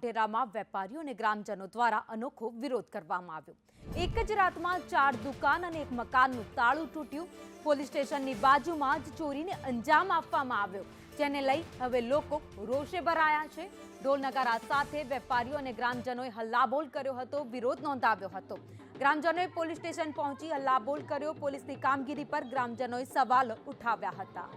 મોઢેરામાં વેપારીઓ અને ગ્રામજનો દ્વારા અનોખો વિરોધ કરવામાં આવ્યો। એક જ રાતમાં 4 દુકાન અને એક મકાનનું તાળું તૂટ્યું। પોલીસ સ્ટેશનની બાજુમાં જ ચોરીને અંજામ આપવામાં આવ્યો, જેને લઈ હવે લોકો રોષે ભરાયા છે। ઢોલ નગારા સાથે વેપારીઓ અને ગ્રામજનોએ હલ્લાબોલ કર્યો હતો, વિરોધ નોંધાવ્યો હતો। ગ્રામજનોએ પોલીસ સ્ટેશન પહોંચી હલ્લાબોલ કર્યો। પોલીસની કામગીરી પર ગ્રામજનોએ સવાલ ઉઠાવ્યા હતા।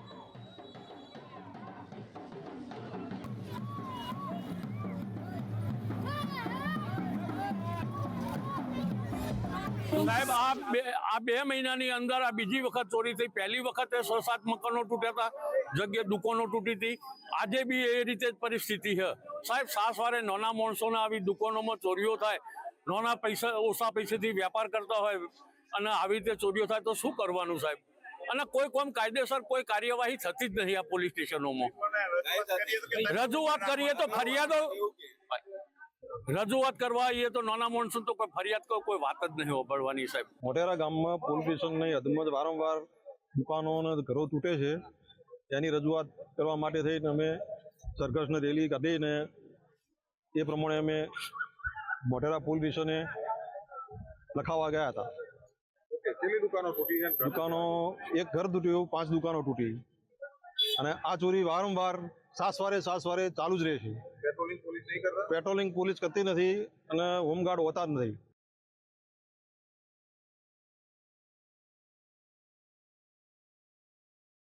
साहेब आ बे महीनानी अंदर आ बीजी वखत चोरी थी। पहली वखत 6-7 मकानों टूट्या था, जगह दुकानों टूटी थी। आज भी ए रीते परिस्थिति है साहेब। सासवारे नाना माणसोने आवी दुकानों में चोरीओ थाय, नाना पैसा ओछा पैसेथी व्यापार करता होय अने आवी रीते चोरीओ थाय तो शुं करवानुं साहेब? અને કોઈ કોમ કાયદેસર કોઈ કાર્યવાહી થતી જ નહીં। આ પોલીસ સ્ટેશનોમાં રજૂઆત કરીએ તો ફરિયાદો રજૂઆત કરવા આવીએ તો નાના માણસો તો કોઈ ફરિયાદ કોઈ વાત જ નહીં હોબળવાની સાહેબ। મોઢેરા ગામમાં પોલીસ સ્ટેશનની હદમાં વારંવાર દુકાનો અને ઘરો તૂટે છે, તેની રજૂઆત કરવા માટે થઈને અમે સરઘસને રેલી કાઢીને એ પ્રમાણે અમે મોઢેરા પોલીસ સ્ટેશને લખાવવા ગયા હતા। દુકાનો એક ઘર તૂટ્યું, 5 દુકાનો તૂટી અને આ ચોરી વારંવાર સાસવારે ચાલુ જ રહે છે। પેટ્રોલિંગ પોલીસ કરતી નથી અને હોમગાર્ડ હોતા જ નથી।